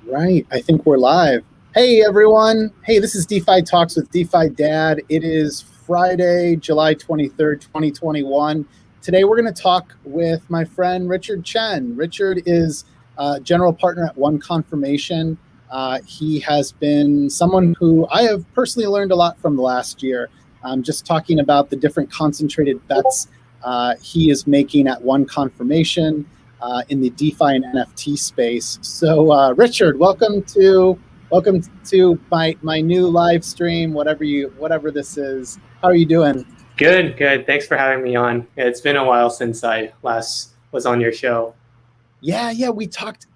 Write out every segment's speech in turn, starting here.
Right, I think we're live. Hey everyone. Hey, this is DeFi Talks with DeFi Dad. It is Friday, July 23rd, 2021. Today we're going to talk with my friend Richard Chen. Richard is general partner at One Confirmation. He has been someone who I have personally learned a lot from the last year. Just talking about the different concentrated bets he is making at One Confirmation. In the DeFi and NFT space. So, Richard, welcome to my new live stream. Whatever this is. How are you doing? Good. Thanks for having me on. It's been a while since I last was on your show. Yeah. We talked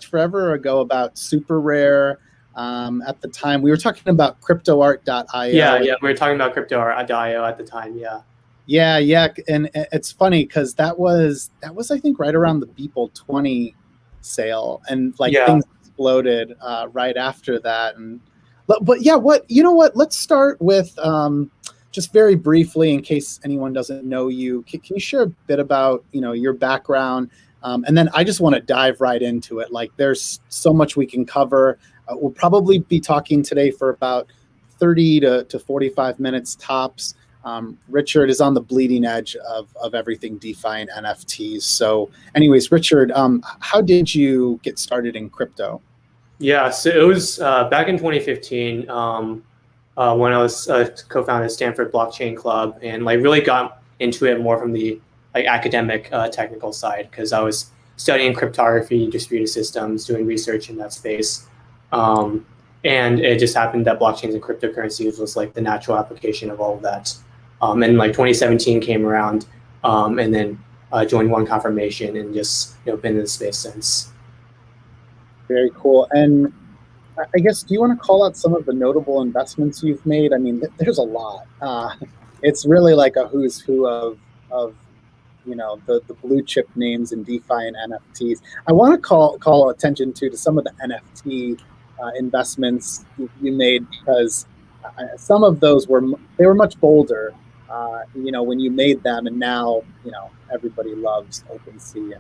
forever ago about super rare. At the time, we were talking about cryptoart.io. Yeah, we were talking about cryptoart.io at the time. Yeah, and it's funny because that was I think right around the Beeple 20 sale, and things exploded right after that. But yeah, let's start with just very briefly, in case anyone doesn't know you. Can you share a bit about your background, and then I just want to dive right into it. There's so much we can cover. We'll probably be talking today for about 30 to 45 minutes tops. Richard is on the bleeding edge of everything DeFi and NFTs. So anyways, Richard, how did you get started in crypto? Yeah, so it was back in 2015 when I was co-founded Stanford Blockchain Club, and really got into it more from the academic technical side, because I was studying cryptography, distributed systems, doing research in that space. And it just happened that blockchains and cryptocurrencies was the natural application of all of that. And 2017 came around, and then joined One Confirmation, and just been in the space since. Very cool. And I guess, do you want to call out some of the notable investments you've made? I mean, there's a lot. It's really like a who's who of the blue chip names in DeFi and NFTs. I want to call attention to some of the NFT investments you made, because some of those were much bolder. When you made them, and now everybody loves OpenSea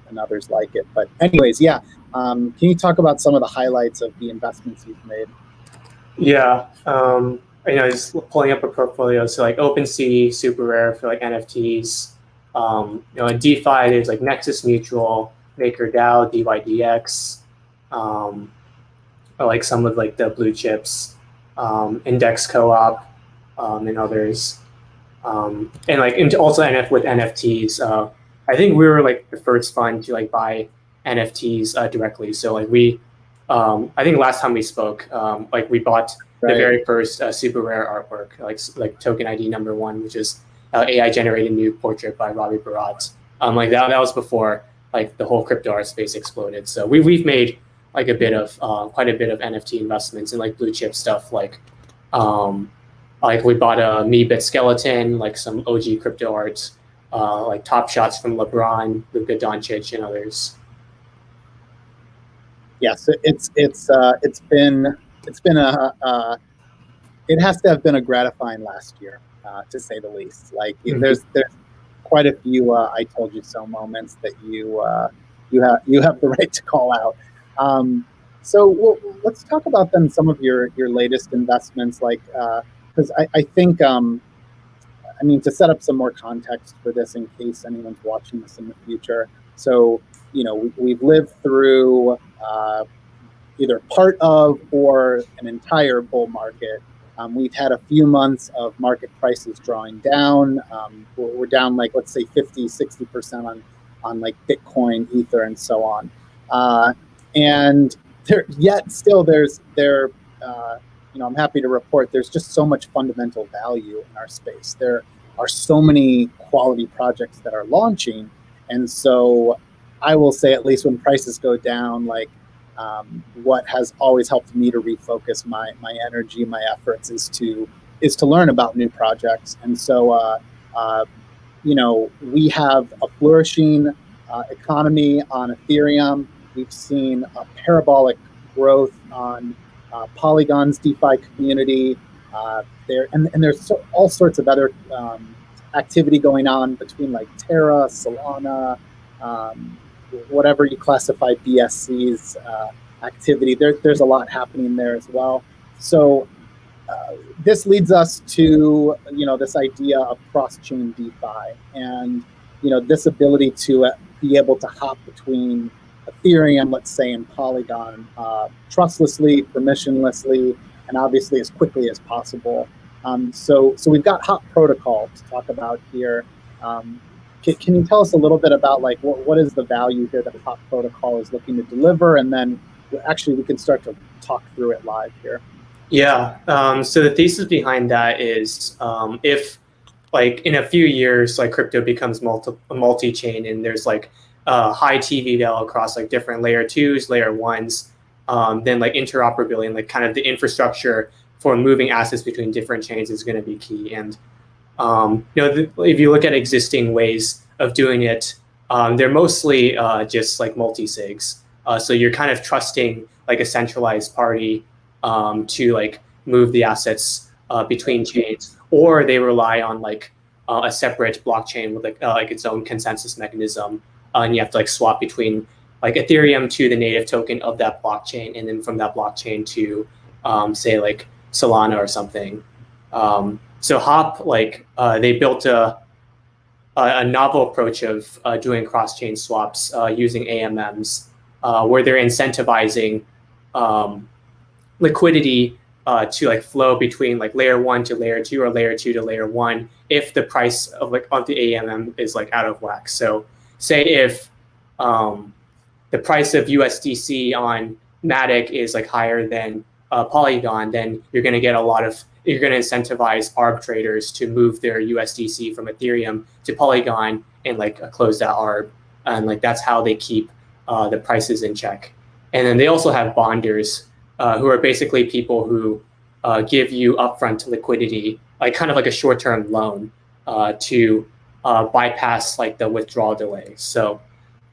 and others like it. But anyways, yeah. Can you talk about some of the highlights of the investments you've made? Yeah, just pulling up a portfolio. So OpenSea, super rare for NFTs. In DeFi, there's Nexus Mutual, MakerDAO, DYDX, or some of the blue chips, Index Co-op, and others. And also with NFTs, I think we were the first fund to buy NFTs directly. So we, I think last time we spoke, we bought the very first super rare artwork, like token ID number 1, which is AI generated nude portrait by Robbie Barat. That was before the whole crypto art space exploded. So we've made quite a bit of NFT investments in blue chip stuff, we bought a Meebit skeleton, some OG crypto art, top shots from LeBron, Luka Doncic, and others. Yes, it has to have been a gratifying last year, to say the least. There's quite a few I told you so moments that you have the right to call out. So let's talk about then some of your latest investments, because I think, to set up some more context for this in case anyone's watching this in the future. So, we've lived through either part of or an entire bull market. We've had a few months of market prices drawing down. We're down let's say 50-60% on Bitcoin, Ether, and so on. And I'm happy to report there's just so much fundamental value in our space. There are so many quality projects that are launching, and so I will say, at least when prices go down, what has always helped me to refocus my energy, my efforts, is to learn about new projects. And so we have a flourishing economy on Ethereum. We've seen a parabolic growth on Polygon's DeFi community. There's all sorts of other activity going on between Terra, Solana, whatever you classify BSCs activity. There's a lot happening there as well. So this leads us to this idea of cross-chain DeFi, and this ability to be able to hop between Ethereum, let's say, and Polygon trustlessly, permissionlessly, and obviously as quickly as possible. So we've got hop protocol to talk about here. Can you tell us a little bit about like what is the value here that hop protocol is looking to deliver, and then actually we can start to talk through it live here. Yeah. So the thesis behind that is if like in a few years, like crypto becomes multi-chain and there's like high TVL across like different layer 2s, layer 1s, then like interoperability and like kind of the infrastructure for moving assets between different chains is going to be key. And if you look at existing ways of doing it, they're mostly just like multi-sigs. So you're kind of trusting like a centralized party to like move the assets between chains, or they rely on like a separate blockchain with like its own consensus mechanism, and you have to like swap between like Ethereum to the native token of that blockchain, and then from that blockchain to say like Solana or something. So Hop, like they built a novel approach of doing cross-chain swaps using AMMs, where they're incentivizing liquidity to like flow between like layer 1 to layer 2 or layer 2 to layer 1 if the price of the AMM is like out of whack. So say if the price of USDC on Matic is like higher than Polygon, then you're going to incentivize arb traders to move their USDC from Ethereum to Polygon and like close that arb, and like that's how they keep the prices in check. And then they also have bonders, who are basically people who give you upfront liquidity, like kind of like a short-term loan, to bypass like the withdrawal delay. So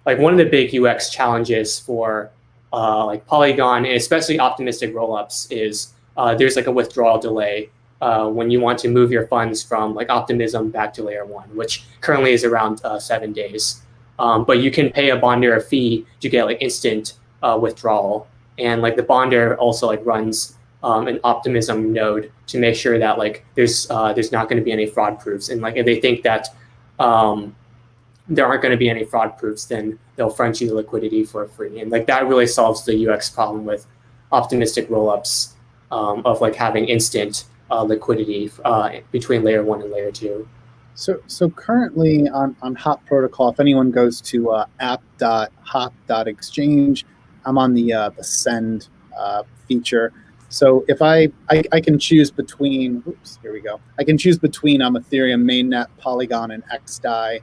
like one of the big UX challenges for like Polygon, and especially optimistic rollups, is there's like a withdrawal delay when you want to move your funds from like Optimism back to layer 1, which currently is around 7 days. But you can pay a bonder a fee to get like instant withdrawal. And like the bonder also like runs an Optimism node to make sure that like there's not going to be any fraud proofs. And like if they think that there aren't going to be any fraud proofs, then they'll front you the liquidity for free. And like that really solves the UX problem with optimistic rollups, of like having instant liquidity between layer 1 and layer 2. So currently on Hop protocol, if anyone goes to app.hop.exchange, I'm on the send feature. So if I can choose between, here we go. I can choose between Ethereum mainnet, Polygon, and XDAI,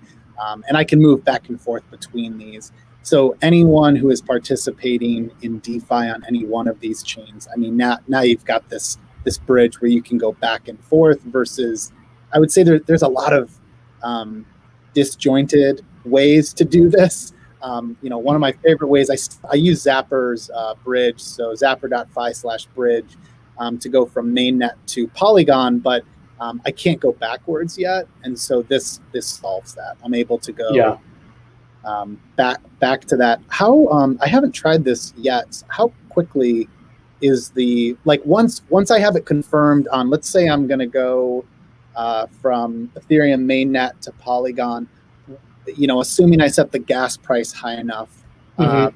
and I can move back and forth between these. So anyone who is participating in DeFi on any one of these chains, I mean, now you've got this bridge where you can go back and forth, versus I would say there's a lot of disjointed ways to do this. One of my favorite ways, I use Zapper's bridge, so zapper.fi/bridge, to go from mainnet to Polygon, but I can't go backwards yet, and so this solves that. I'm able to go back to that. How I haven't tried this yet. How quickly is the once I have it confirmed on, let's say I'm going to go from Ethereum mainnet to Polygon, assuming I set the gas price high enough, how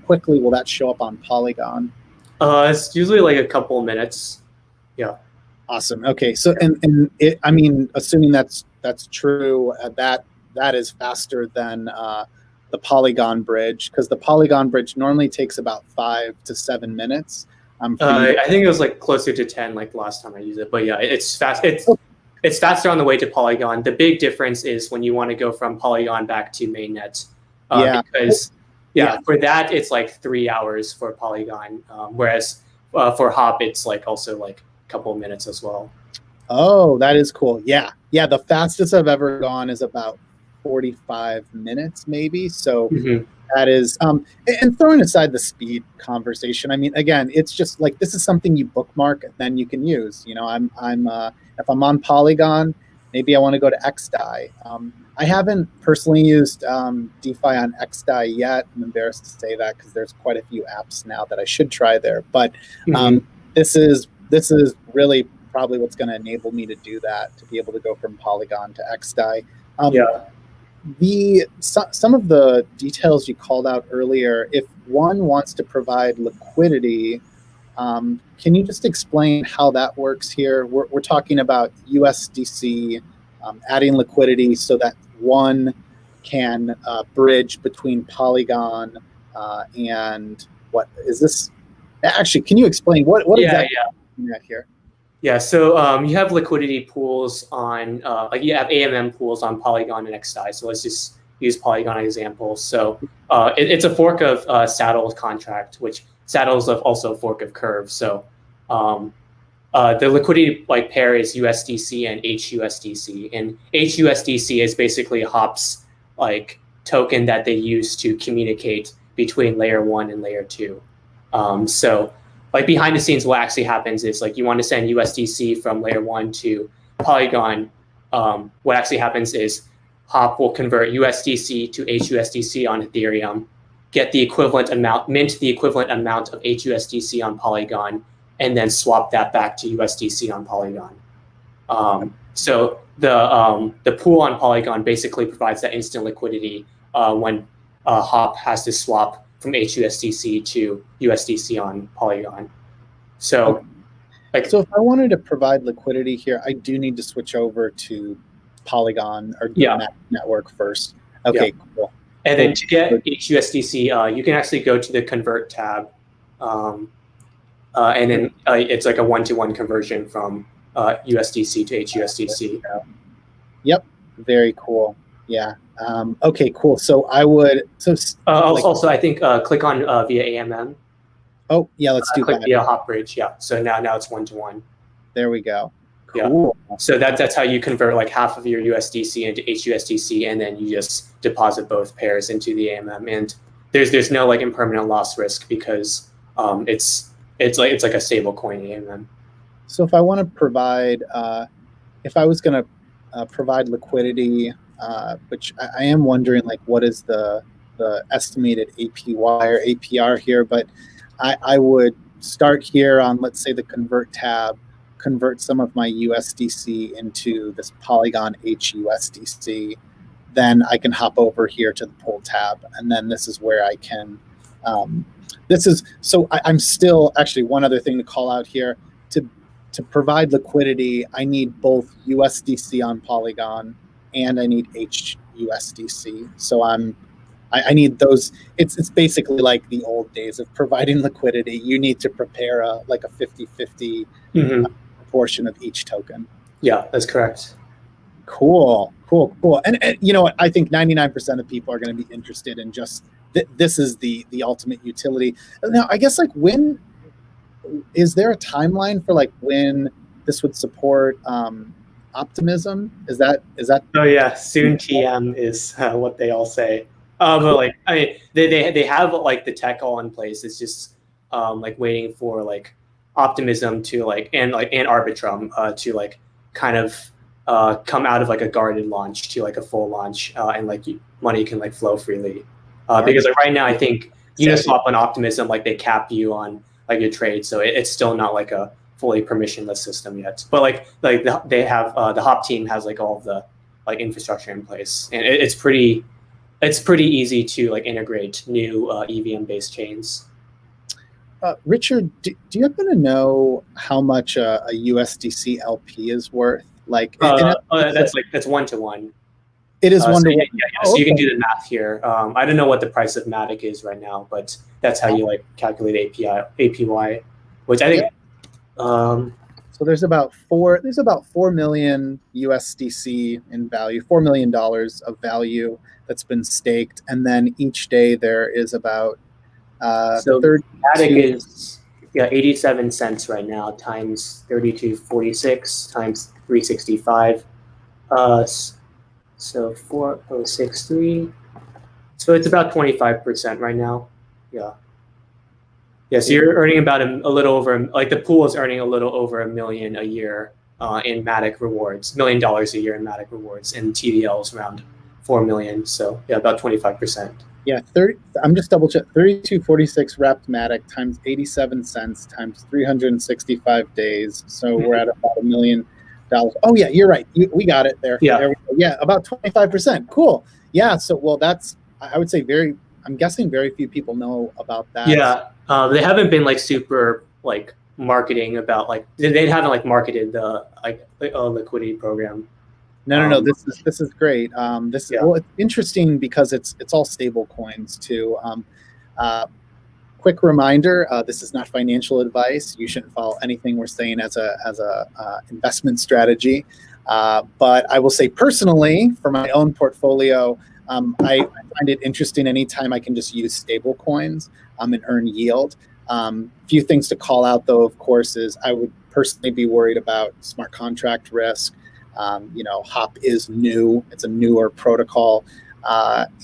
quickly will that show up on Polygon? It's usually like a couple of minutes. Yeah. Awesome. Okay. So and it, I mean, assuming that's true, that is faster than the Polygon bridge, because the Polygon bridge normally takes about 5 to 7 minutes. I think it was like closer to 10, like last time I used it. But yeah, it's fast. It's faster on the way to Polygon. The big difference is when you want to go from Polygon back to mainnet, because for that it's like 3 hours for Polygon, whereas for Hop it's like also like a couple of minutes as well. Oh, that is cool. Yeah. The fastest I've ever gone is about 45 minutes, maybe. So that is, and throwing aside the speed conversation, I mean, again, it's just like, this is something you bookmark and then you can use. I'm if I'm on Polygon maybe I want to go to XDAI. I haven't personally used DeFi on XDAI yet. I'm embarrassed to say that because there's quite a few apps now that I should try there. But this is really probably what's going to enable me to do that, to be able to go from Polygon to XDAI. Some of the details you called out earlier, if one wants to provide liquidity, can you just explain how that works here? We're talking about USDC, adding liquidity so that one can bridge between Polygon and what is this? Actually, can you explain what exactly you're at here? Yeah, so you have liquidity pools on, like you have AMM pools on Polygon and XDAI. So let's just use Polygon as an example. So it's a fork of Saddle's contract, which Saddle is also a fork of Curve. So the liquidity like pair is USDC and HUSDC, and HUSDC is basically Hop's like token that they use to communicate between layer 1 and layer 2. So like behind the scenes, what actually happens is like you want to send USDC from layer 1 to Polygon. What actually happens is Hop will convert USDC to HUSDC on Ethereum, get the equivalent amount, mint the equivalent amount of HUSDC on Polygon, and then swap that back to USDC on Polygon. So the pool on Polygon basically provides that instant liquidity when Hop has to swap from HUSDC to USDC on Polygon. So, so if I wanted to provide liquidity here, I do need to switch over to Polygon or the network first. Okay, cool. And then to get HUSDC, you can actually go to the convert tab, and then it's like a one-to-one conversion from USDC to HUSDC. Yep, very cool. Yeah. Okay, cool. So I would also I think click on via AMM. Oh yeah, let's do click that. Via Hop Bridge. Yeah. So now it's one-to-one. There we go. Cool. Yeah. So that's how you convert like half of your USDC into HUSDC, and then you just deposit both pairs into the AMM. And there's no like impermanent loss risk because it's like a stable coin AMM. So if I want to provide, if I was going to provide liquidity, which I am wondering, like, what is the estimated APY or APR here? But I would start here on, let's say, the convert tab, convert some of my USDC into this Polygon HUSDC. Then I can hop over here to the pool tab, and then this is where I can. I'm still actually one other thing to call out here. To provide liquidity, I need both USDC on Polygon and I need HUSDC. So I need those. It's basically like the old days of providing liquidity. You need to prepare a 50-50 proportion of each token. Yeah, that's correct. Cool. And you know what? I think 99% of people are going to be interested in just this is the ultimate utility. Now, I guess when is there a timeline for when this would support optimism? Is that? Oh yeah, soon TM is what they all say. But they have the tech all in place. It's just waiting for optimism to and Arbitrum to kind of come out of a guarded launch to a full launch, and money can flow freely. Because right now I think Uniswap and Optimism they cap you on your trade, so it's still not a fully permissionless system yet. But they have the Hop team has all of the infrastructure in place, and it's pretty easy to integrate new EVM based chains. Richard, do you happen to know how much a USDC LP is worth? That's one-to-one. It is one-to-one. So you can do the math here. I don't know what the price of Matic is right now, but that's how you calculate APY, which I think. So there's about 4 million USDC in value, $4 million of value that's been staked, and then each day there is about. So Matic is 87 cents right now times 32.46 times 365. So 4063. So it's about 25% right now. Yeah. Yeah. So you're earning about a little over the pool is earning a little over $1 million a year in Matic rewards, $1 million a year in Matic rewards, and TVLs around 4 million. So yeah, about 25%. Yeah, 30. I'm just double check. 3246 wrapped Matic times 87 cents times 365 days. So we're at about $1 million. Oh yeah, you're right. We got it there. Yeah. There we go. Yeah, about 25%. Cool. Yeah. So well, that's, I would say I'm guessing very few people know about that. Yeah. They haven't been like super like marketing about like they haven't like marketed the like liquidity program. No. This is great. Well, it's interesting because it's all stable coins too. Quick reminder: this is not financial advice. You shouldn't follow anything we're saying as a investment strategy. But I will say personally, for my own portfolio, I find it interesting anytime I can just use stable coins and earn yield. Few things to call out, though, of course, is I would personally be worried about smart contract risk. Hop is new; it's a newer protocol,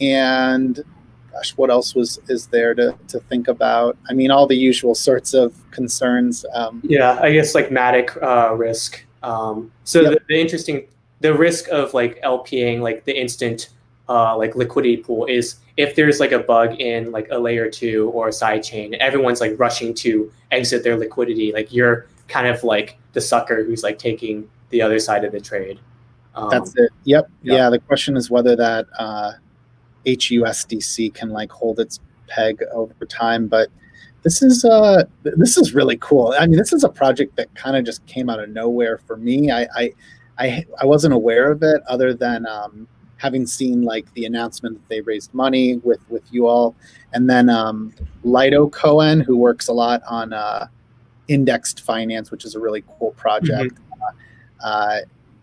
and gosh, what else is there to think about? I mean, all the usual sorts of concerns. I guess like Matic risk. The risk of like LPing like the instant like liquidity pool is if there's like a bug in like a layer 2 or a side chain, everyone's like rushing to exit their liquidity. Like you're kind of like the sucker who's like taking the other side of the trade. That's it. Yep. Yeah. The question is whether that HUSDC can like hold its peg over time, but this is really cool. I mean, this is a project that kind of just came out of nowhere for me. I wasn't aware of it other than having seen like the announcement that they raised money with you all, and then Lido Cohen, who works a lot on indexed finance, which is a really cool project.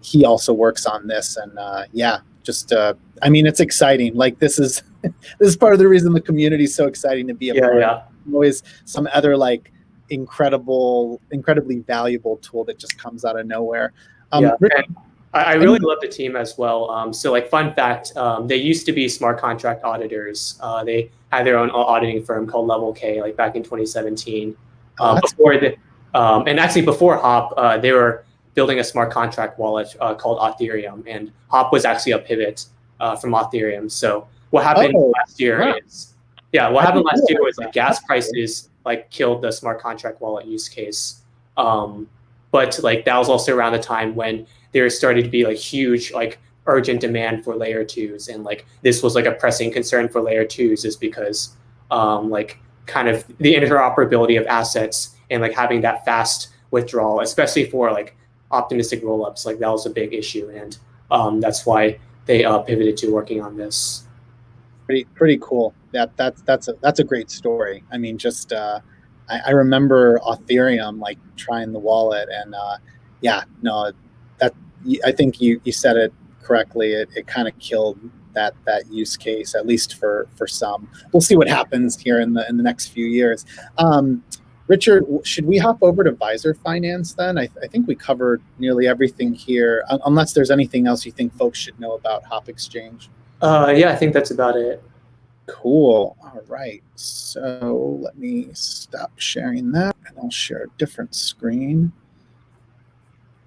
He also works on this, and I mean, it's exciting. Like this is part of the reason the community is so exciting to be a part of. Always some other like incredibly valuable tool that just comes out of nowhere. I really love the team as well. So like fun fact, they used to be smart contract auditors. They had their own auditing firm called Level K, like back in 2017. And actually before Hop, they were building a smart contract wallet called Ethereum, and Hop was actually a pivot from Ethereum. So what happened last year is, happened last year was like gas prices like killed the smart contract wallet use case. But like that was also around the time when there started to be like huge like urgent demand for layer 2s, and like this was like a pressing concern for layer 2s is because like kind of the interoperability of assets and like having that fast withdrawal, especially for like optimistic rollups, like that was a big issue, and that's why they pivoted to working on this. Pretty cool. That's a great story. I mean, just I remember Ethereum like trying the wallet, and I think you said it correctly. It kind of killed that use case, at least for some. We'll see what happens here in the next few years. Richard, should we hop over to Visor Finance then? I think we covered nearly everything here, unless there's anything else you think folks should know about Hop Exchange. I think that's about it. Cool. All right. So let me stop sharing that, and I'll share a different screen.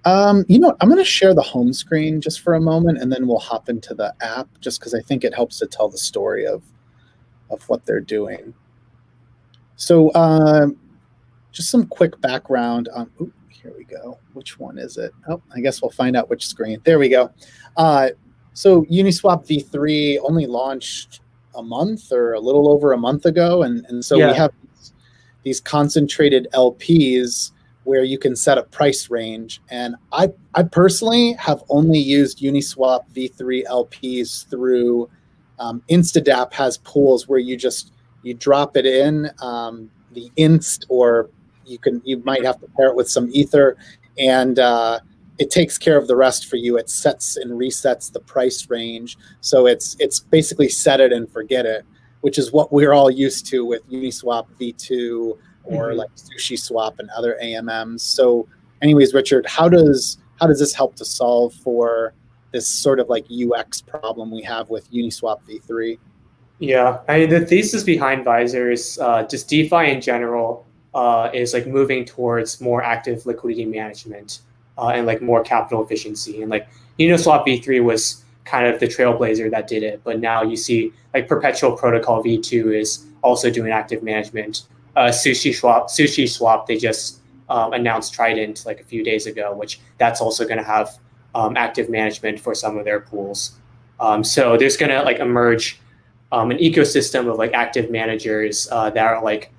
I'm going to share the home screen just for a moment, and then we'll hop into the app, just because I think it helps to tell the story of what they're doing. So just some quick background on. Here we go. Which one is it? Oh, I guess we'll find out which screen. There we go. So Uniswap V3 only launched a month or a little over a month ago, and so we have these concentrated LPs where you can set a price range. And I personally have only used Uniswap V3 LPs through Instadap has pools where you drop it in the inst, or you might have to pair it with some ether, and it takes care of the rest for you. It sets and resets the price range. So it's basically set it and forget it, which is what we're all used to with Uniswap V2 or like SushiSwap and other AMMs. So anyways, Richard, how does this help to solve for this sort of like UX problem we have with Uniswap V3? Yeah, I mean, the thesis behind Visor is just DeFi in general is like moving towards more active liquidity management. and like more capital efficiency. And like Uniswap V3 was kind of the trailblazer that did it, but now you see like Perpetual Protocol V2 is also doing active management. Sushi Swap, they just announced Trident like a few days ago, which that's also going to have active management for some of their pools. So there's going to like emerge an ecosystem of like active managers that are like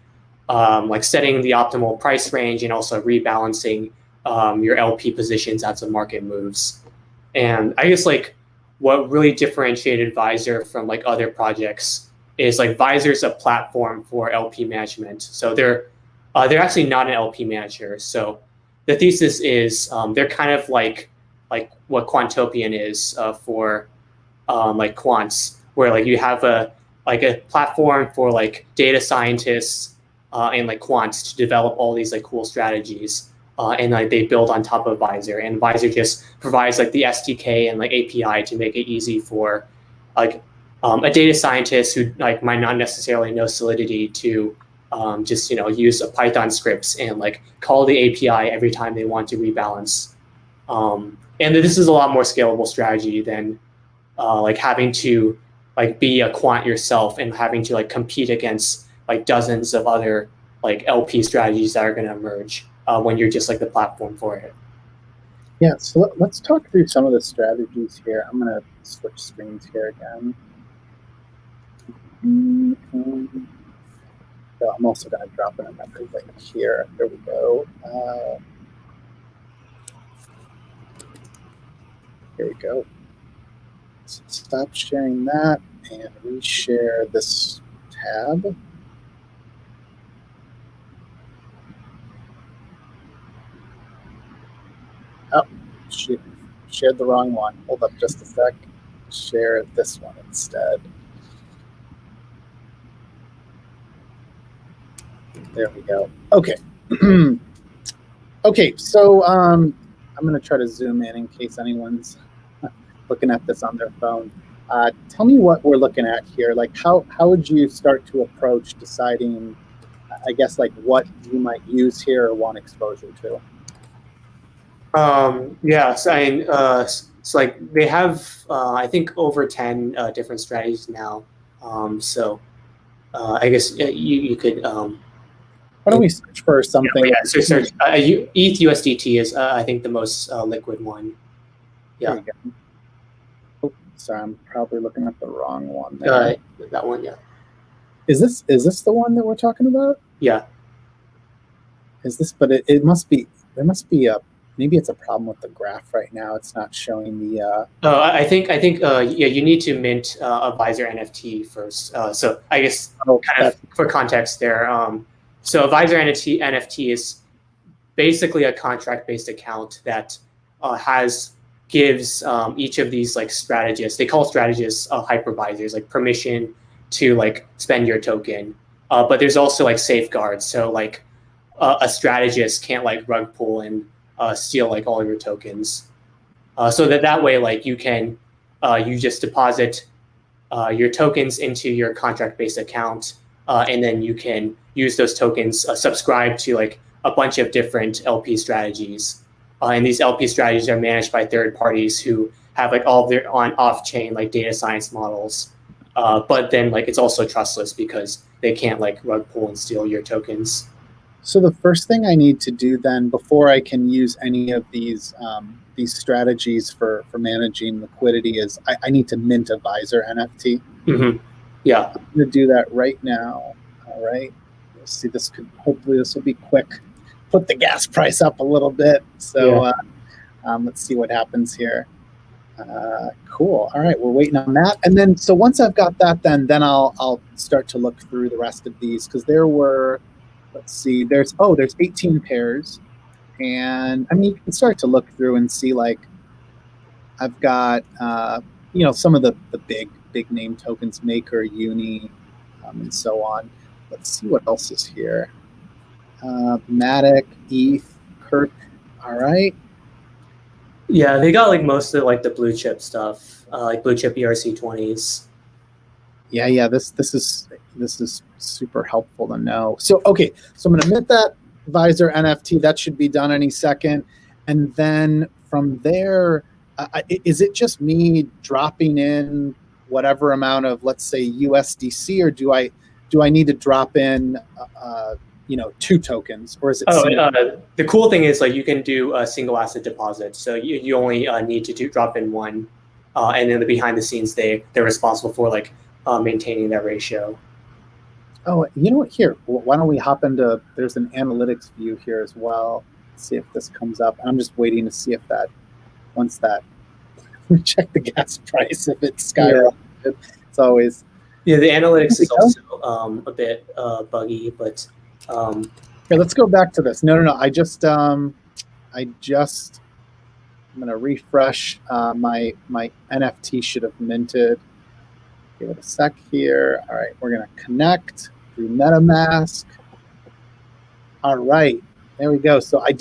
setting the optimal price range and also rebalancing your LP positions as the market moves. And I guess like what really differentiated Visor from like other projects is like Visor's a platform for LP management. So they're actually not an LP manager. So the thesis is they're kind of like what Quantopian is for like quants, where like you have a platform for like data scientists and like quants to develop all these like cool strategies. And like they build on top of Visor, and Visor just provides like the SDK and like API to make it easy for like a data scientist who like might not necessarily know Solidity to just use a Python scripts and like call the API every time they want to rebalance. And this is a lot more scalable strategy than like having to like be a quant yourself and having to like compete against like dozens of other like LP strategies that are going to emerge when you're just like the platform for it. Yeah, so let's talk through some of the strategies here. I'm going to switch screens here again. So I'm also going to drop in another link here. There we go. Here we go. So stop sharing that and reshare this tab. Oh, shared the wrong one. Hold up just a sec. Share this one instead. There we go. Okay. Okay, so I'm going to try to zoom in case anyone's looking at this on their phone. Tell me what we're looking at here. Like, how would you start to approach deciding, I guess, like what you might use here or want exposure to? Yeah, so so like they have, I think over 10 different strategies now. So I guess you could. Why don't we search for something? Yeah, so search ETH USDT is I think the most liquid one. Yeah. There you go. Oh, sorry, I'm probably looking at the wrong one there. That one, yeah. Is this the one that we're talking about? Yeah. Is this? But it must be. There must be a. Maybe it's a problem with the graph right now. It's not showing the. I think yeah, you need to mint a Visor NFT first. So I guess kind of for context there. So a Visor NFT is basically a contract-based account that gives each of these like strategists. They call strategists hypervisors, like permission to like spend your token. But there's also like safeguards. So like a strategist can't like rug pull and steal like all your tokens. So that way like you can you just deposit your tokens into your contract-based account, and then you can use those tokens, subscribe to like a bunch of different LP strategies. And these LP strategies are managed by third parties who have like all of their off-chain like data science models. But then like it's also trustless because they can't like rug pull and steal your tokens. So the first thing I need to do then, before I can use any of these strategies for managing liquidity, is I need to mint a Visor NFT. Mm-hmm. Yeah, I'm going to do that right now. All right. Let's see. Hopefully this will be quick. Put the gas price up a little bit. So let's see what happens here. Cool. All right, we're waiting on that. And then, so once I've got that, then I'll start to look through the rest of these, because there were. Let's see, there's 18 pairs. And I mean, you can start to look through and see, like, I've got, some of the big name tokens, Maker, Uni, and so on. Let's see what else is here. Matic, ETH, Kirk. All right. Yeah, they got like most of like the blue chip stuff, like blue chip ERC20s. Yeah. This is super helpful to know. So okay, so I'm going to mint that Visor NFT. That should be done any second. And then from there, is it just me dropping in whatever amount of, let's say, USDC, or do I need to drop in, 2 tokens, or is it? The cool thing is like you can do a single asset deposit. So you only need to drop in one, and then the behind the scenes they're responsible for like maintaining that ratio. Oh, you know what? Here, why don't we hop into? There's an analytics view here as well. Let's see if this comes up. I'm just waiting to see if that once that we check the gas price if it's skyrocketed. Yeah. It's always the analytics is also a bit buggy, but here, let's go back to this. No. I'm gonna refresh. My NFT should have minted. Give it a sec here. All right, we're gonna connect through MetaMask. All right, there we go. So I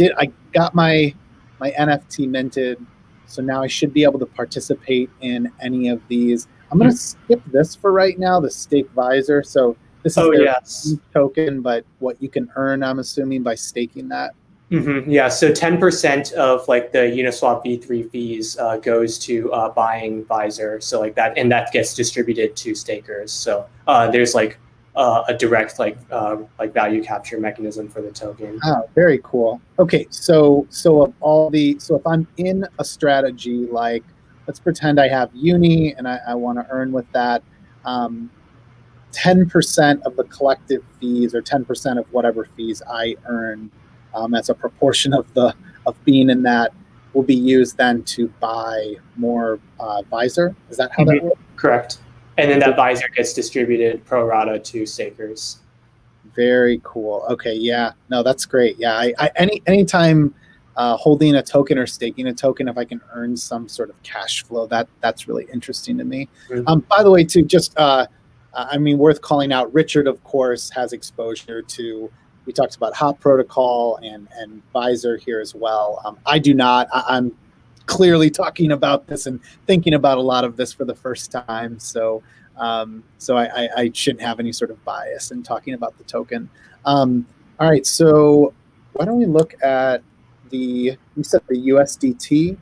got my NFT minted. So now I should be able to participate in any of these. I'm gonna skip this for right now, the stake Visor. So this is token, but what you can earn, I'm assuming, by staking that. Mm-hmm. Yeah, so 10% of like the Uniswap V3 fees goes to buying Visor. So like that, and that gets distributed to stakers. So there's like a direct like value capture mechanism for the token. Oh, very cool. Okay, so if I'm in a strategy, like let's pretend I have Uni and I want to earn with that, 10% of the collective fees, or 10% of whatever fees I earn as a proportion of being in that, will be used then to buy more Visor. Is that how that works? Correct. And then that Visor gets distributed pro rata to stakers. Very cool. Okay, yeah, no, that's great. Yeah, anytime holding a token or staking a token, if I can earn some sort of cash flow, that's really interesting to me. Mm-hmm. By the way, too, just worth calling out. Richard, of course, has exposure to. We talked about Hop Protocol and Visor here as well. I do not. I'm clearly talking about this and thinking about a lot of this for the first time. So I shouldn't have any sort of bias in talking about the token. All right. So why don't we look at you said the USDT?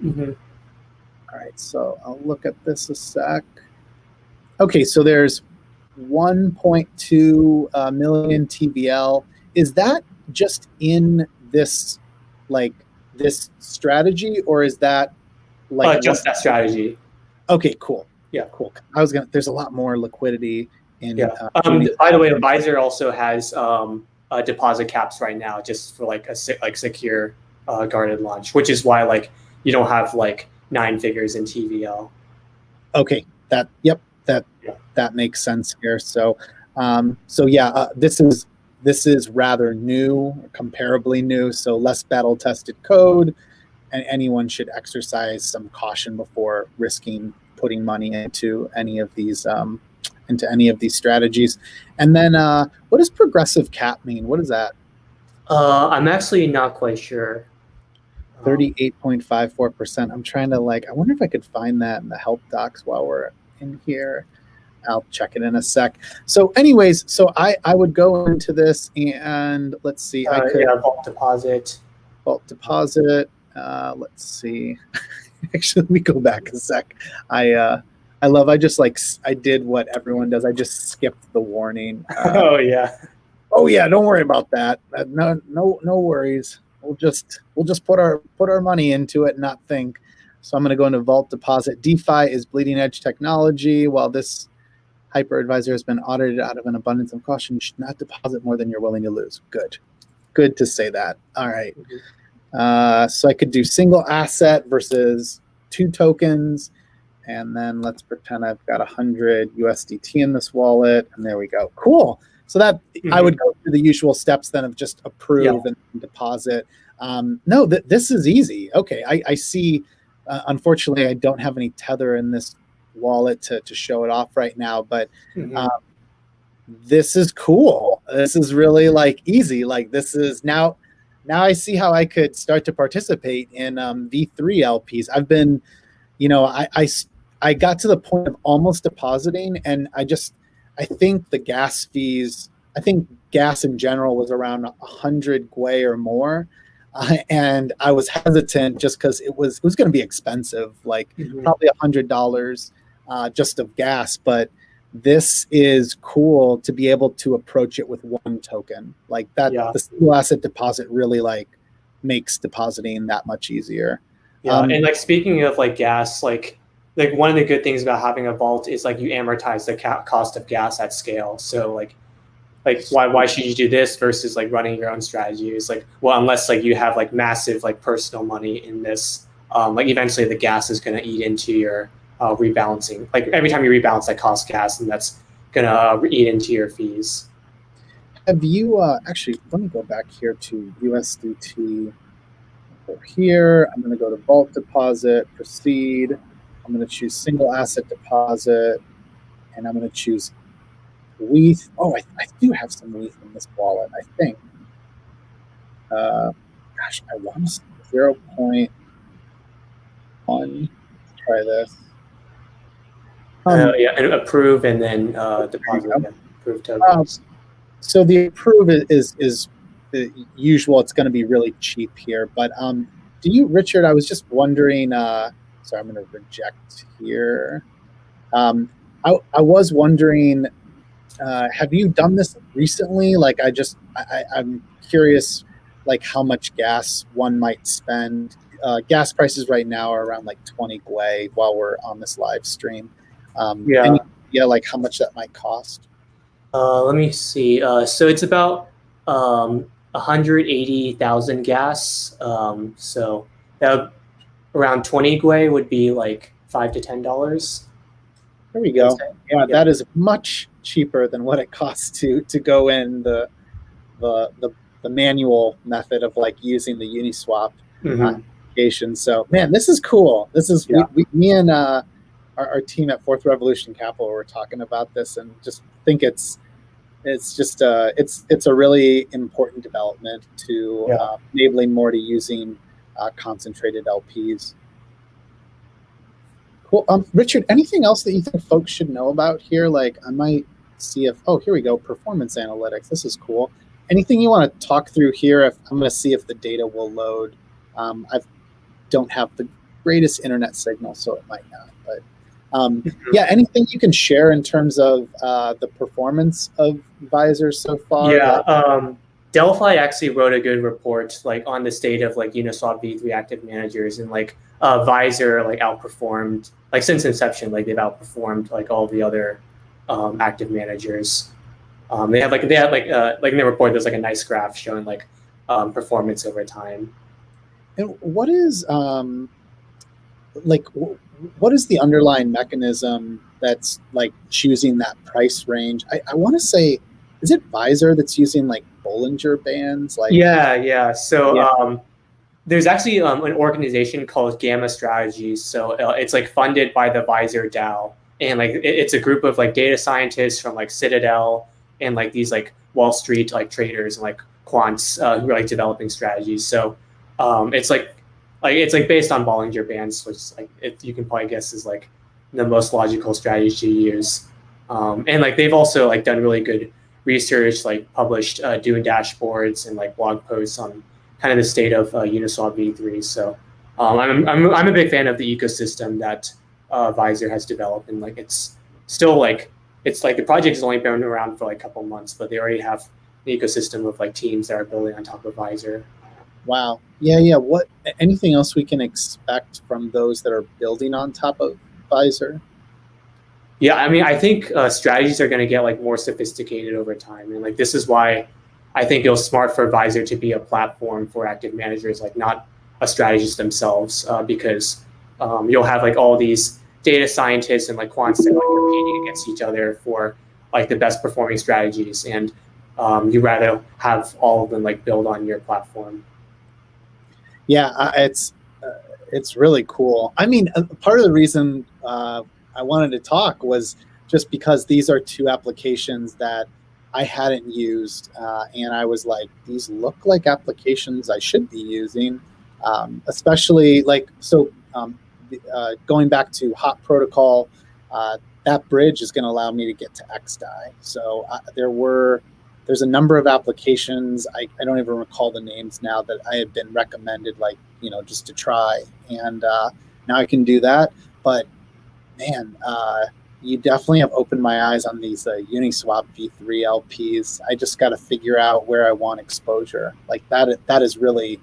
Mm-hmm. All right. So I'll look at this a sec. Okay. So there's 1.2 million TVL. Is that just in this strategy, or is that like just that strategy? Okay, cool. Yeah, cool. There's a lot more liquidity in. Yeah. By the way, Visor also has deposit caps right now, just for like a secure guarded launch, which is why like you don't have like 9 figures in TVL. Okay. That makes sense here. So, this is rather new, comparably new. So less battle tested code, and anyone should exercise some caution before risking putting money into any of these strategies. And then, what does progressive cap mean? What is that? I'm actually not quite sure. 38.54%. I'm trying to I wonder if I could find that in the help docs while we're in here. I'll check it in a sec. So anyways, I would go into this and let's see. Vault deposit. Let's see. Actually, let me go back a sec. I did what everyone does. I just skipped the warning. Oh yeah. Don't worry about that. No worries. We'll just put our money into it and not think. So I'm going to go into Vault Deposit. DeFi is bleeding edge technology. While this hyper advisor has been audited out of an abundance of caution, you should not deposit more than you're willing to lose. Good to say that. All right. So I could do single asset versus 2 tokens. And then let's pretend I've got 100 USDT in this wallet. And there we go. Cool. So that I would go through the usual steps then of just approve and deposit. This is easy. Okay. I see. Unfortunately, I don't have any tether in this wallet to show it off right now, but this is cool. This is really easy. This is now I see how I could start to participate in V3 LPs. I've been, I got to the point of almost depositing, and I think the gas fees, gas in general was around 100 Gwei or more. And I was hesitant just because it was going to be expensive, like probably $100 just of gas. But this is cool to be able to approach it with one token like that. Yeah. The single asset deposit really like makes depositing that much easier. Yeah, and like speaking of like gas, like one of the good things about having a vault is like you amortize the cost of gas at scale. So like why should you do this versus like running your own strategy? It's like, well, unless like you have like massive like personal money in this, like eventually the gas is going to eat into your rebalancing. Like every time you rebalance, that costs gas, and that's going to eat into your fees. Have you actually? Let me go back here to USDT. Over here, I'm going to go to vault deposit, proceed. I'm going to choose single asset deposit, and I'm going to choose WETH. Oh, I do have some WETH in this wallet, I think. Gosh, I want to 0.1. Let's try this. Yeah, and approve and then deposit and approve tokens. So the approve is the usual. It's going to be really cheap here. But do you, Richard? I was just wondering. Sorry, I'm going to reject here. I was wondering. Have you done this recently? Like, I'm curious, like how much gas one might spend. Gas prices right now are around like 20 gwei while we're on this live stream. Yeah, like how much that might cost. Let me see. So it's about 180,000 gas. So that around 20 gwei would be like $5 to $10. There we go. Yeah, that is much cheaper than what it costs to go in the manual method of like using the Uniswap application. So man, this is cool. This is me and our team at Fourth Revolution Capital were talking about this and just think it's a really important development to enabling more to using concentrated LPs. Cool. Richard, anything else that you think folks should know about here? Like I might see if, here we go, performance analytics. This is cool. Anything you want to talk through here? I'm going to see if the data will load. I don't have the greatest internet signal, so it might not. But anything you can share in terms of the performance of Visor so far? Yeah, Delphi actually wrote a good report like on the state of like Uniswap V3 active managers, and like Visor like outperformed, like since inception, like they've outperformed like all the other active managers. They have in the report there's like a nice graph showing like performance over time. And what is what is the underlying mechanism that's like choosing that price range? I want to say, is it Visor that's using like Bollinger Bands? So there's actually an organization called Gamma Strategies. So it's like funded by the Visor DAO, and like it's a group of like data scientists from like Citadel and like these like Wall Street like traders and like quants who are like developing strategies. So it's like based on Bollinger Bands, which like you can probably guess is like the most logical strategy to use. And like they've also like done really good research, like published Dune dashboards and like blog posts on kind of the state of Uniswap V3. So I'm a big fan of the ecosystem that Visor has developed, and like it's still like the project has only been around for like a couple months, but they already have an ecosystem of like teams that are building on top of Visor. Wow. Yeah. What? Anything else we can expect from those that are building on top of Visor? Yeah, I mean, I think strategies are going to get like more sophisticated over time, and like this is why I think it was smart for Visor to be a platform for active managers, like not a strategist themselves, because you'll have like all these data scientists and like quants that are like competing against each other for like the best performing strategies, and you rather have all of them like build on your platform. Yeah, it's really cool. I mean, part of the reason I wanted to talk was just because these are two applications that I hadn't used, and I was like, these look like applications I should be using, especially like going back to Hot Protocol. That bridge is going to allow me to get to XDAI. So there there's a number of applications. I don't even recall the names now that I had been recommended, like, just to try. And now I can do that. But man, you definitely have opened my eyes on these Uniswap V3 LPs. I just got to figure out where I want exposure. Like that's really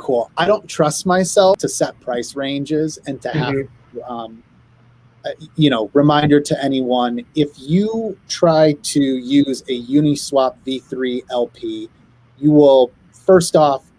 cool. I don't trust myself to set price ranges and to have, reminder to anyone, if you try to use a Uniswap V3 LP, you will first off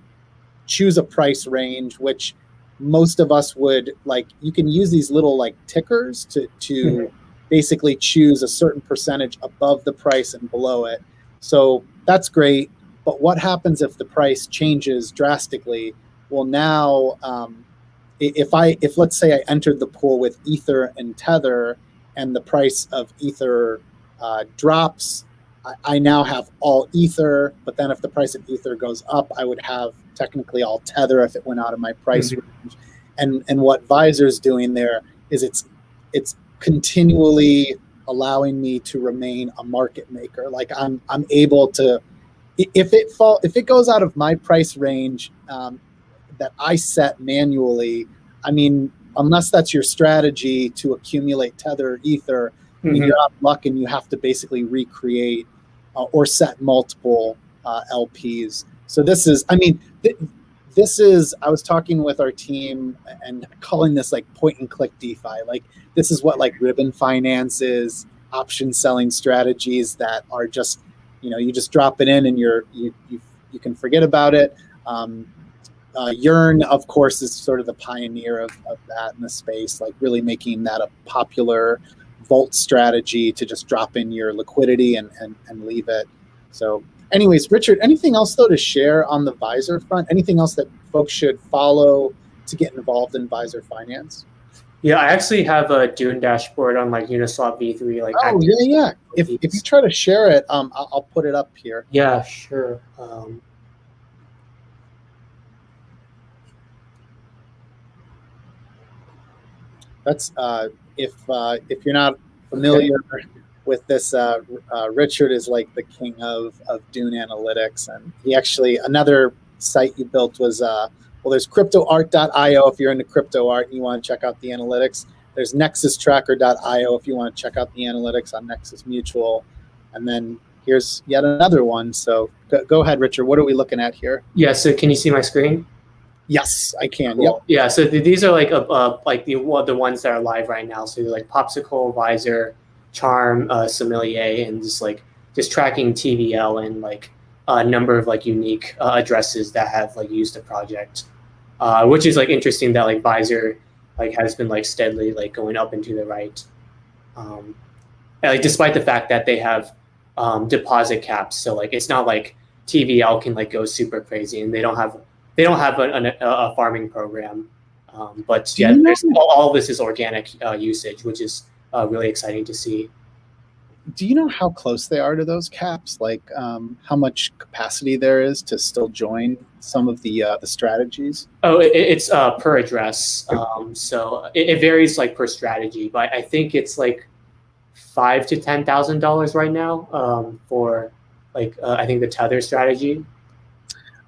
choose a price range, which most of us would like. You can use these little like tickers to basically choose a certain percentage above the price and below it. So that's great. But what happens if the price changes drastically? Well, now, if let's say I entered the pool with Ether and Tether, and the price of Ether drops, I now have all Ether. But then if the price of Ether goes up, I would have technically all Tether if it went out of my price range. And what Visor's doing there is it's continually allowing me to remain a market maker. Like I'm able to, if it goes out of my price range that I set manually, I mean, unless that's your strategy to accumulate Tether or Ether, I mean, you're out of luck and you have to basically recreate or set multiple LPs. So this is, I mean, I was talking with our team and calling this like point and click DeFi. Like this is what like Ribbon Finance is, option selling strategies that are just, you just drop it in and you can forget about it. Yearn, of course, is sort of the pioneer of that in the space, like really making that a popular vault strategy to just drop in your liquidity and leave it. So anyways, Richard, anything else though to share on the Visor front? Anything else that folks should follow to get involved in Visor Finance? Yeah, I actually have a Dune dashboard on like Uniswap V3. Like, oh yeah. If you try to share it, I'll put it up here. Yeah, sure. That's if you're not familiar with this, Richard is like the king of Dune analytics, and he actually, another site you built was there's cryptoart.io if you're into crypto art and you want to check out the analytics. There's nexustracker.io if you want to check out the analytics on Nexus Mutual, and then here's yet another one. So go ahead, Richard. What are we looking at here? Yeah. So can you see my screen? Yes, I can. Cool. Yep. Yeah. So these are like the ones that are live right now. So like Popsicle, Visor, Charm, Sommelier, and just tracking TVL and like a number of like unique addresses that have like used the project, which is like interesting that like Visor like has been like steadily like going up and to the right, and, like despite the fact that they have deposit caps. So like it's not like TVL can like go super crazy, and they don't have a farming program. But yeah, all of this is organic usage, which is really exciting to see. Do you know how close they are to those caps? Like how much capacity there is to still join some of the strategies? Oh, it's per address. So it varies like per strategy, but I think it's like $5,000 to $10,000 right now for like I think the Tether strategy.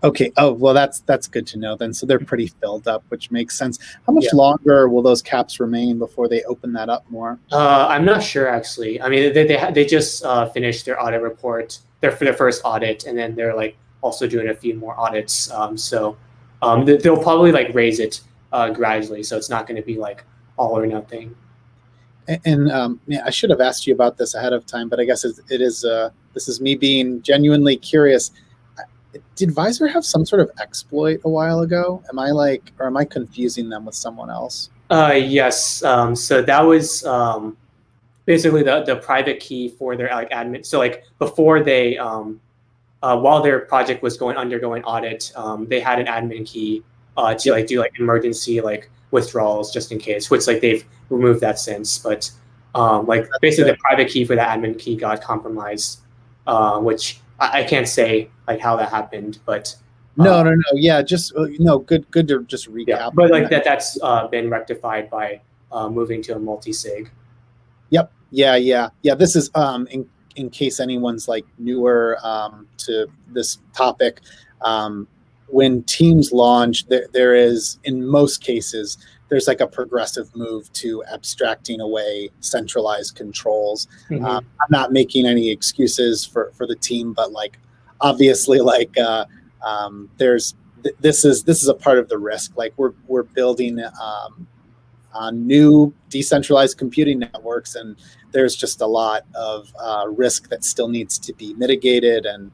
Okay. Oh, well, that's good to know then. So they're pretty filled up, which makes sense. How much longer will those caps remain before they open that up more? I'm not sure actually. I mean, they just finished their audit report, their first audit, and then they're like also doing a few more audits. So they'll probably like raise it gradually. So it's not going to be like all or nothing. And I should have asked you about this ahead of time, but I guess it is. This is me being genuinely curious. Did Visor have some sort of exploit a while ago? Am I confusing them with someone else? Yes. So that was basically the private key for their like admin. So like before they, while their project was undergoing audit, they had an admin key to like do like emergency like withdrawals just in case. Which like they've removed that since, but like basically the private key for the admin key got compromised, which I can't say like how that happened, but no. Yeah, just good to just recap. Yeah, but like that's been rectified by moving to a multi-sig. Yep. Yeah. This is in case anyone's like newer to this topic, when teams launch, there is, in most cases, there's like a progressive move to abstracting away centralized controls. I'm not making any excuses for the team, but like obviously, like this is a part of the risk. Like we're building on new decentralized computing networks, and there's just a lot of risk that still needs to be mitigated and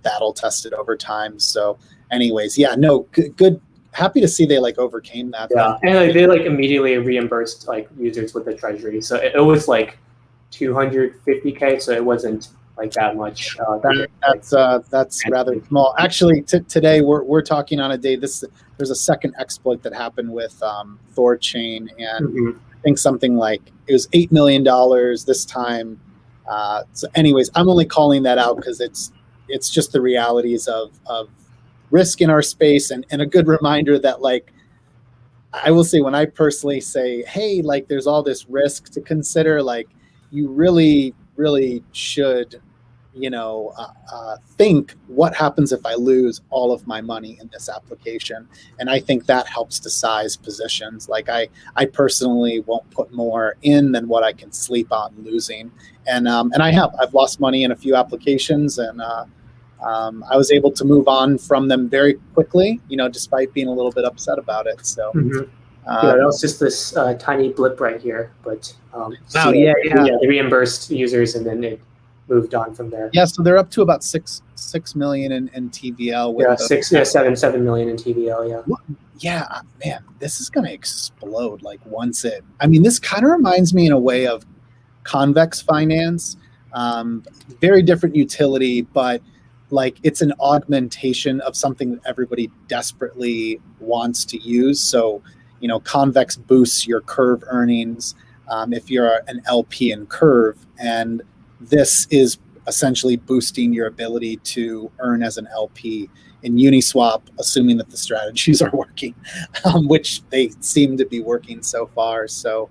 battle tested over time. So anyways, yeah, no, good. Happy to see they like overcame that. Yeah, and like, they like immediately reimbursed like users with the treasury. So it was like 250K. So it wasn't like that much. That's rather small. Actually, today we're talking on a day. There's a second exploit that happened with Thorchain, and I think something like it was $8 million this time. So anyways, I'm only calling that out because it's just the realities of risk in our space, and a good reminder that like I will say, when I personally say, hey, like there's all this risk to consider, like you really should, think what happens if I lose all of my money in this application. And I think that helps to size positions. Like I personally won't put more in than what I can sleep on losing. And I've lost money in a few applications, and I was able to move on from them very quickly, despite being a little bit upset about it. So, that was just this tiny blip right here. But they reimbursed users, and then it moved on from there. Yeah, so they're up to about six million in TVL. With seven million in TVL. Yeah, man, this is gonna explode. Like this kind of reminds me in a way of convex finance. Very different utility, but like it's an augmentation of something that everybody desperately wants to use. So, convex boosts your curve earnings if you're an LP in curve, and this is essentially boosting your ability to earn as an LP in Uniswap, assuming that the strategies are working, which they seem to be working so far. So,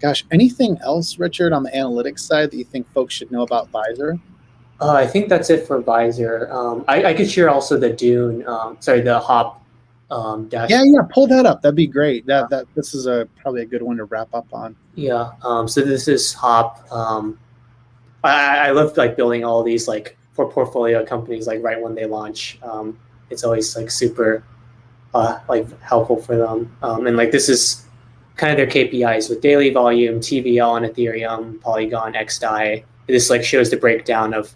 gosh, anything else, Richard, on the analytics side that you think folks should know about Visor? I think that's it for Visor. I could share also the Dune, the Hop dash. Yeah, pull that up. That'd be great. This is probably a good one to wrap up on. Yeah. So this is Hop. I love like building all these like for portfolio companies like right when they launch. It's always like super like helpful for them. And like this is kind of their KPIs with daily volume, TVL on Ethereum, Polygon, XDAI. This like shows the breakdown of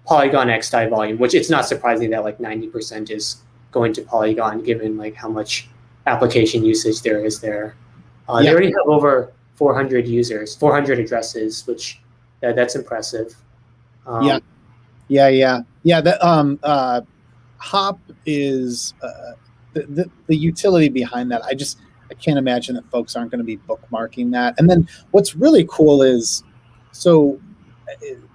Polygon XDAI volume, which it's not surprising that like 90% is going to Polygon, given like how much application usage there is there. They already have over 400 users, 400 addresses, which that's impressive. Yeah. That Hop is the utility behind that. I can't imagine that folks aren't going to be bookmarking that. And then what's really cool is, so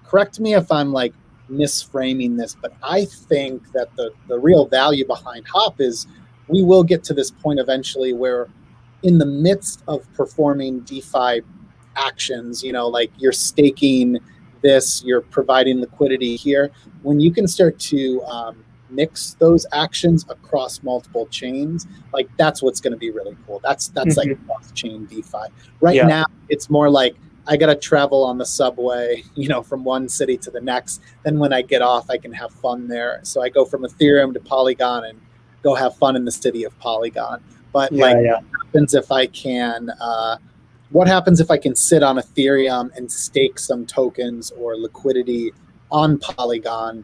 correct me if I'm like misframing this, but I think that the real value behind Hop is we will get to this point eventually where in the midst of performing DeFi actions, like you're staking this, you're providing liquidity here, when you can start to mix those actions across multiple chains, like that's what's going to be really cool. That's like cross-chain DeFi. Right now, it's more like I got to travel on the subway, from one city to the next. Then when I get off, I can have fun there. So I go from Ethereum to Polygon and go have fun in the city of Polygon. But what happens if I can? What happens if I can sit on Ethereum and stake some tokens or liquidity on Polygon,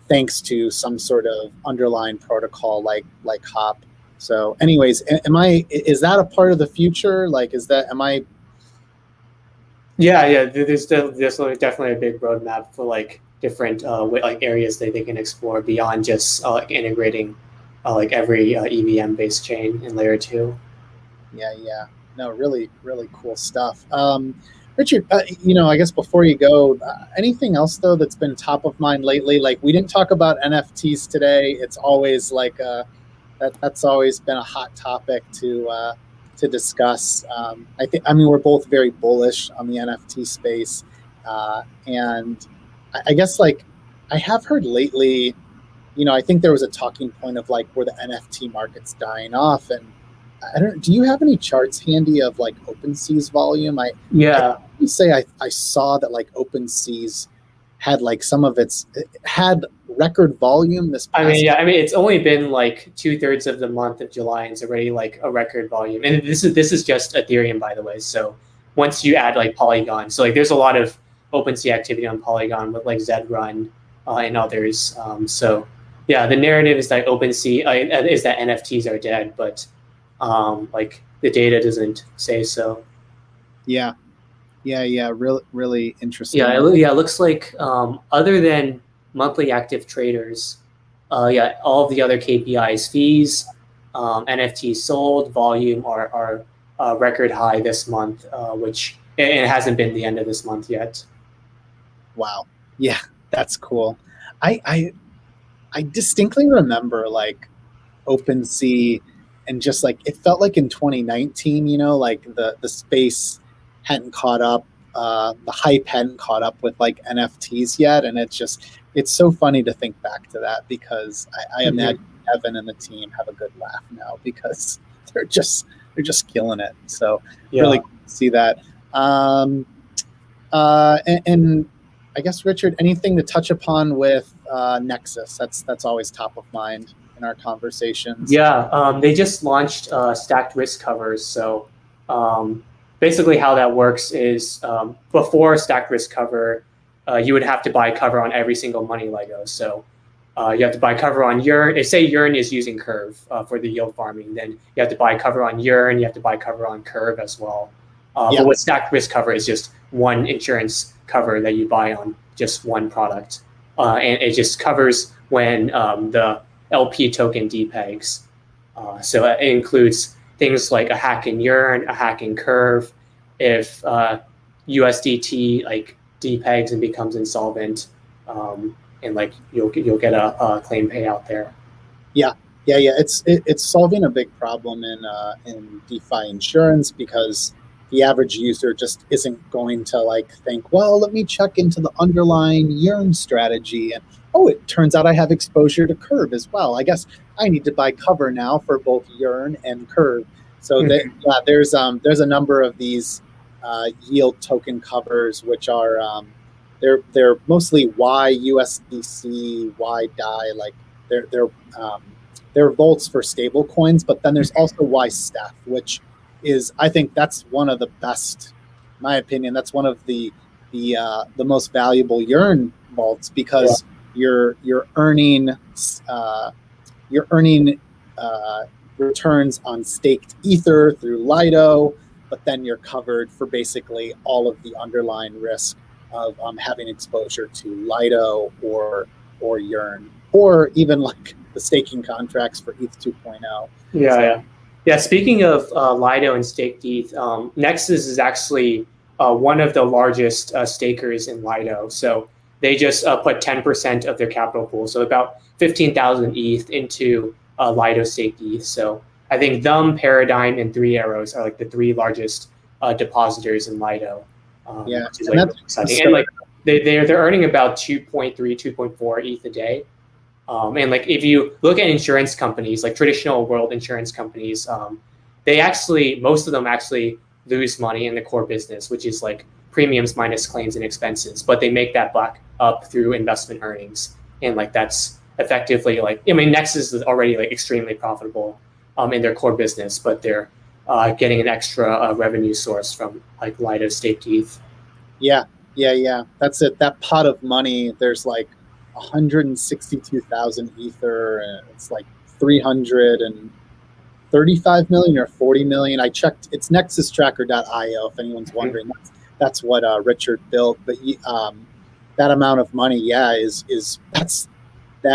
thanks to some sort of underlying protocol like Hop? So, anyways, is that a part of the future? Like, am I? Yeah. There's definitely a big roadmap for like different like areas that they can explore beyond just like integrating like every EVM based chain in layer 2. Yeah. No, really, really cool stuff. Richard, I guess before you go, anything else though that's been top of mind lately? Like we didn't talk about NFTs today. It's always like that's always been a hot topic to discuss. We're both very bullish on the NFT space, And I guess like I have heard lately, I think there was a talking point of like where the NFT market's dying off, and I don't. Do you have any charts handy of like OpenSea's volume? I say I saw that like OpenSea's had like some of it had record volume this past. I mean, it's only been like 2/3 of the month of July, and it's already like a record volume. And this is just Ethereum, by the way. So once you add like Polygon, so like there's a lot of OpenSea activity on Polygon with like Zrun and others. So yeah, the narrative is that OpenSea is that NFTs are dead, but like the data doesn't say so. Yeah. Really interesting. Yeah, it looks like other than monthly active traders, all of the other KPIs, fees, NFTs sold, volume are record high this month, which it hasn't been the end of this month yet. Wow. Yeah, that's cool. I distinctly remember like OpenSea and just like it felt like in 2019, like the space hadn't caught up, the hype hadn't caught up with like NFTs yet, and it's so funny to think back to that because I imagine Evan and the team have a good laugh now because they're just killing it. So really see that. And I guess Richard, anything to touch upon with Nexus? That's always top of mind in our conversations. Yeah, they just launched stacked risk covers. So basically how that works is before stacked risk cover, you would have to buy cover on every single money Lego. So you have to buy cover on Yearn. If say Yearn is using Curve for the yield farming, then you have to buy cover on Yearn. You have to buy cover on Curve as well. But with stacked risk cover, is just one insurance cover that you buy on just one product. And it just covers when the LP token depegs. So it includes things like a hack in Yearn, a hack in Curve. If USDT like depegs and becomes insolvent, and like you'll get a claim payout there. Yeah. It's solving a big problem in DeFi insurance because the average user just isn't going to like think, well, let me check into the underlying Yearn strategy, and it turns out I have exposure to Curve as well. I guess I need to buy cover now for both Yearn and Curve. So there's a number of these yield token covers which are they're mostly YUSDC, YDAI, like they're vaults for stable coins, but then there's also YSTEF, which is, I think that's one of the best, in my opinion, that's one of the most valuable Yearn vaults because you're earning returns on staked Ether through Lido, but then you're covered for basically all of the underlying risk of having exposure to Lido or Yearn, or even like the staking contracts for ETH 2.0. Yeah. Speaking of Lido and staked ETH, Nexus is actually one of the largest stakers in Lido. So they just put 10% of their capital pool, so about 15,000 ETH into Lido staked ETH. So I think them, Paradigm, and Three Arrows are like the three largest depositors in Lido. Which is like exciting. And like they're earning about 2.3, 2.4 ETH a day. And like if you look at insurance companies, like traditional world insurance companies, most of them actually lose money in the core business, which is like premiums minus claims and expenses, but they make that back up through investment earnings. And like that's effectively like, Nexus is already like extremely profitable in their core business, but they're getting an extra revenue source from like Lido staked ETH. Yeah. That's it. That pot of money, there's like 162,000 Ether, and it's like 335 million or 40 million. I checked. It's nexustracker.io if anyone's wondering. That's what Richard built. But that amount of money, that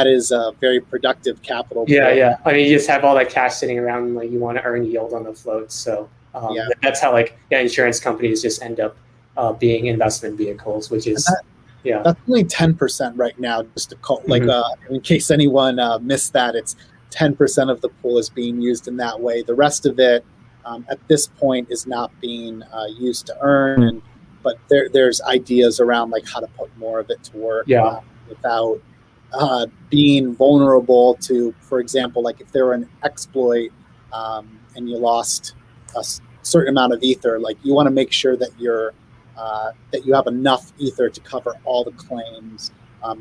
is a very productive capital. Yeah. I mean, you just have all that cash sitting around, and like you want to earn yield on the float. So that's how insurance companies just end up being investment vehicles, which is that's only 10% right now. Just to call, in case anyone missed that, it's 10% of the pool is being used in that way. The rest of it, at this point, is not being used to earn. but there's ideas around like how to put more of it to work without being vulnerable to, for example, like if there were an exploit and you lost a certain amount of ether, like you want to make sure that that you have enough ether to cover all the claims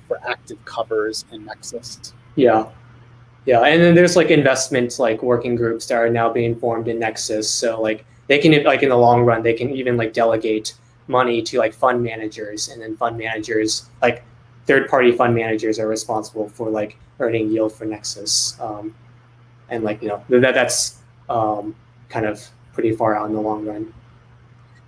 for active covers in Nexus. Yeah. Yeah, and then there's like investments like working groups that are now being formed in Nexus. So like they can, like in the long run, they can even like delegate money to like fund managers, and then fund managers, like third-party fund managers, are responsible for like earning yield for Nexus. And like, you know, that's kind of pretty far out in the long run.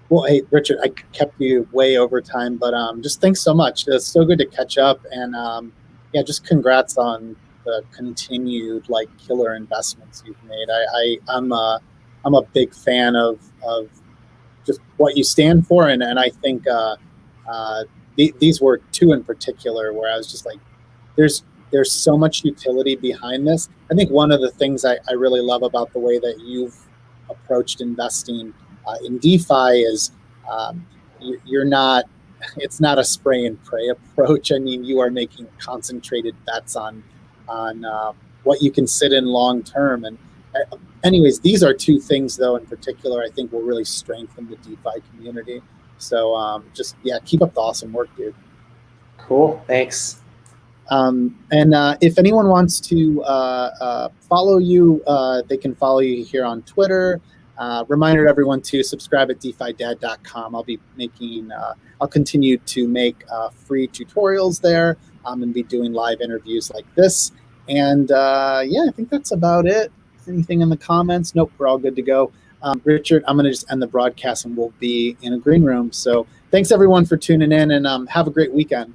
Well, hey, Richard, I kept you way over time, but just thanks so much. It's so good to catch up, and yeah, just congrats on the continued like killer investments you've made. I'm a big fan of just what you stand for, and I think these were two in particular where I was just like, there's so much utility behind this. I think one of the things I really love about the way that you've approached investing in DeFi is you're not, it's not a spray and pray approach. I mean, you are making concentrated bets on what you can sit in long term. And anyways, these are two things though in particular I think will really strengthen the DeFi community. So just, yeah, keep up the awesome work, dude. Cool, thanks. And if anyone wants to follow you, they can follow you here on Twitter. Reminder to everyone to subscribe at DeFiDad.com. I'll be making, I'll continue to make free tutorials there and be doing live interviews like this. And yeah, I think that's about it. Anything in the comments? Nope, we're all good to go. Richard, I'm going to just end the broadcast and we'll be in a green room. So thanks everyone for tuning in, and have a great weekend.